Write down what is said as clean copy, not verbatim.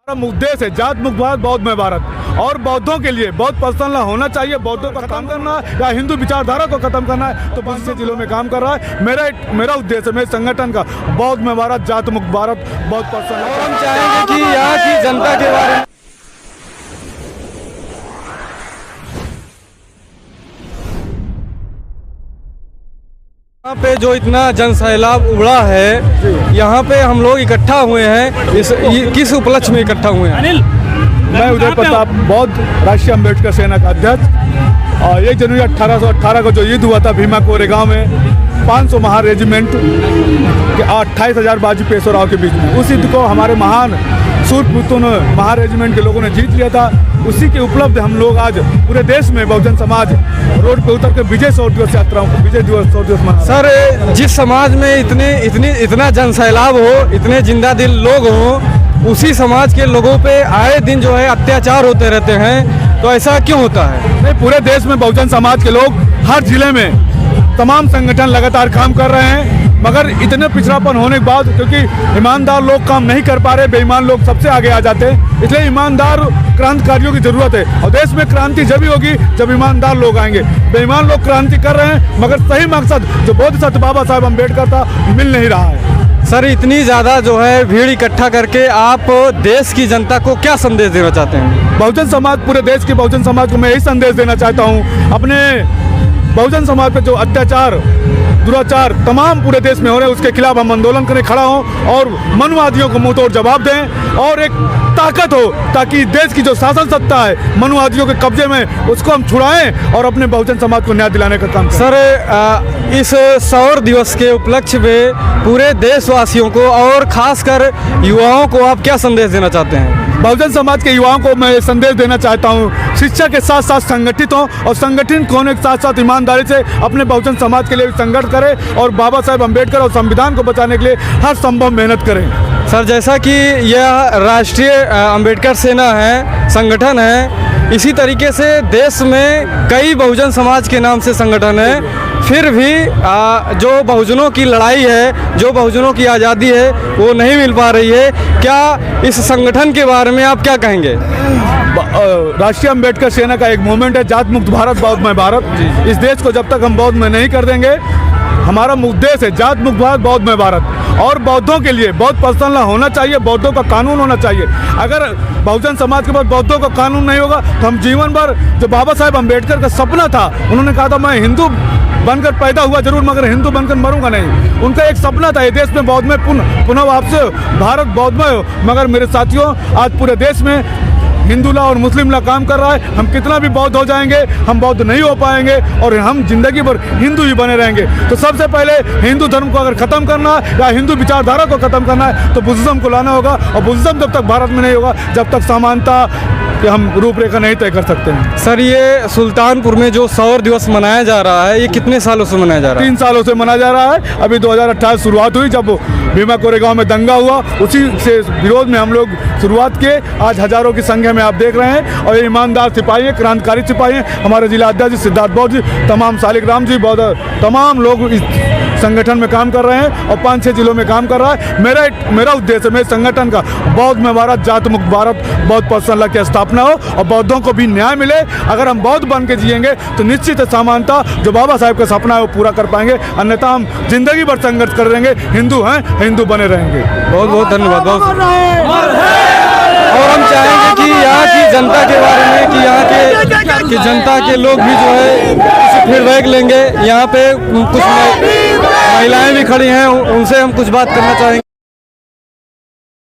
उद्देश्य है जात मुक्त भारत बौद्ध में भारत और बौद्धों के लिए बौद्ध पर्सनल होना चाहिए। बौद्धों का खत्म करना या हिंदू विचारधारा को खत्म करना है तो 5 जिलों में काम कर रहा है। मेरा उद्देश्य मेरे संगठन का बौद्ध में भारत, जात मुक्त भारत, बौद्ध पर्सनल। और हम चाहेंगे कि यहाँ की जनता के बारे में यहाँ पे जो इतना जन सैलाब उमड़ा है, यहाँ पे हम लोग इकट्ठा हुए हैं। किस उपलक्ष्य में इकट्ठा हुए हैं? मैं उदय प्रताप, बौद्ध राष्ट्रीय अम्बेडकर सेना का अध्यक्ष। और 1 जनवरी 1818 को जो युद्ध हुआ था भीमा कोरेगांव में 500 महार रेजिमेंट के 28,000 बाजी पेशवाराव के बीच में, उस युद्ध को हमारे महान सूरपुत्रों ने, महार रेजिमेंट के लोगों ने जीत लिया था। उसी के उपलब्ध हम लोग आज पूरे देश में बहुजन समाज रोड पे उतर के विजय 100 दिवस यात्राओं को विजय दिवस 100 दिवस मना। सर, जिस समाज में इतना जन सैलाब हो, इतने जिंदा दिल लोग हों, उसी समाज के लोगों पे आए दिन जो है अत्याचार होते रहते हैं, तो ऐसा क्यों होता है? नहीं, पूरे देश में बहुजन समाज के लोग हर जिले में तमाम संगठन लगातार काम कर रहे हैं, मगर इतने पिछड़ापन होने के बाद क्योंकि ईमानदार लोग काम नहीं कर पा रहे, बेईमान लोग सबसे आगे आ जाते हैं। इसलिए ईमानदार क्रांतिकारियों की जरूरत है और देश में क्रांति जब ही होगी जब ईमानदार लोग आएंगे। बेईमान लोग क्रांति कर रहे हैं मगर सही मकसद जो बोधिसत्व बाबा साहेब अम्बेडकर था मिल नहीं रहा है। सर, इतनी ज़्यादा जो है भीड़ इकट्ठा करके आप देश की जनता को क्या संदेश देना चाहते हैं? बहुजन समाज, पूरे देश के बहुजन समाज को मैं यही संदेश देना चाहता हूँ, अपने बहुजन समाज पे जो अत्याचार दुराचार तमाम पूरे देश में हो रहे हैं उसके खिलाफ हम आंदोलन करने खड़ा हों और मनुवादियों को मुंहतोड़ जवाब दें और एक ताकत हो ताकि देश की जो शासन सत्ता है मनुवादियों के कब्जे में उसको हम छुड़ाएं और अपने बहुजन समाज को न्याय दिलाने का काम करें। सर, इस सौर दिवस के उपलक्ष्य में पूरे देशवासियों को और खासकर युवाओं को आप क्या संदेश देना चाहते हैं? बहुजन समाज के युवाओं को मैं संदेश देना चाहता हूं, शिक्षा के साथ साथ संगठित हों और संगठित होने के साथ साथ ईमानदारी से अपने बहुजन समाज के लिए संघर्ष करें और बाबा साहेब अम्बेडकर और संविधान को बचाने के लिए हर संभव मेहनत करें। सर, जैसा कि यह राष्ट्रीय अम्बेडकर सेना है, संगठन है, इसी तरीके से देश में कई बहुजन समाज के नाम से संगठन है, फिर भी जो बहुजनों की लड़ाई है, जो बहुजनों की आज़ादी है वो नहीं मिल पा रही है। क्या इस संगठन के बारे में आप क्या कहेंगे? राष्ट्रीय अम्बेडकर सेना का एक मूवमेंट है जात मुक्त भारत बौद्ध में भारत। इस देश को जब तक हम बौद्ध में नहीं कर देंगे, हमारा उद्देश्य है जात मुक्त भारत बौद्ध में भारत और बौद्धों के लिए बौद्ध पर्सनल होना चाहिए, बौद्धों का कानून होना चाहिए। अगर बहुजन समाज के पास बौद्धों का कानून नहीं होगा तो हम जीवन भर, जो बाबा साहेब अम्बेडकर का सपना था, उन्होंने कहा था मैं हिंदू बनकर पैदा हुआ जरूर मगर हिंदू बनकर मरूंगा नहीं। उनका एक सपना था ये देश में बौद्ध में पुनः वापसी हो, भारत बौद्ध में हो। मगर मेरे साथियों, आज पूरे देश में हिंदू ला और मुस्लिम ला काम कर रहा है। हम कितना भी बौद्ध हो जाएंगे हम बौद्ध नहीं हो पाएंगे और हम जिंदगी भर हिंदू ही बने रहेंगे। तो सबसे पहले हिंदू धर्म को अगर खत्म करना है या हिंदू विचारधारा को खत्म करना है तो बुद्धिज्म को लाना होगा और बुद्धिज्म जब तक भारत में नहीं होगा जब तक समानता कि हम रूपरेखा नहीं तय कर सकते हैं। सर, ये सुल्तानपुर में जो सौर दिवस मनाया जा रहा है ये कितने सालों से मनाया जा रहा है? 3 सालों से मनाया जा रहा है। अभी 2018 शुरुआत हुई जब भीमा कोरेगांव में दंगा हुआ, उसी से विरोध में हम लोग शुरुआत किए। आज हजारों की संख्या में आप देख रहे हैं और ये ईमानदार सिपाही हैं, क्रांतिकारी सिपाही हैं। हमारे जिला अध्यक्ष सिद्धार्थ बौद्ध जी, तमाम शालिग्राम जी, बौद्ध, तमाम लोग इस संगठन में काम कर रहे हैं और 5-6 जिलों में काम कर रहा है। मेरा उद्देश्य मेरे संगठन का बौद्ध में भारत, जात मुक्त भारत, बौद्ध पर्सनल की स्थापना हो और बौद्धों को भी न्याय मिले। अगर हम बौद्ध बन के जिएंगे तो निश्चित समानता जो बाबा साहेब का सपना है वो पूरा कर पाएंगे, अन्यथा हम जिंदगी भर संघर्ष कर रहेंगे। हिंदू हैं, हिंदू बने रहेंगे। बहुत बहुत धन्यवाद। और हम चाहेंगे कि यहाँ की जनता के बारे में कि यहाँ के जनता के लोग भी जो है कुछ फीडबैक लेंगे। यहाँ पे कुछ महिलाएं भी खड़ी हैं, उनसे हम कुछ बात करना चाहेंगे।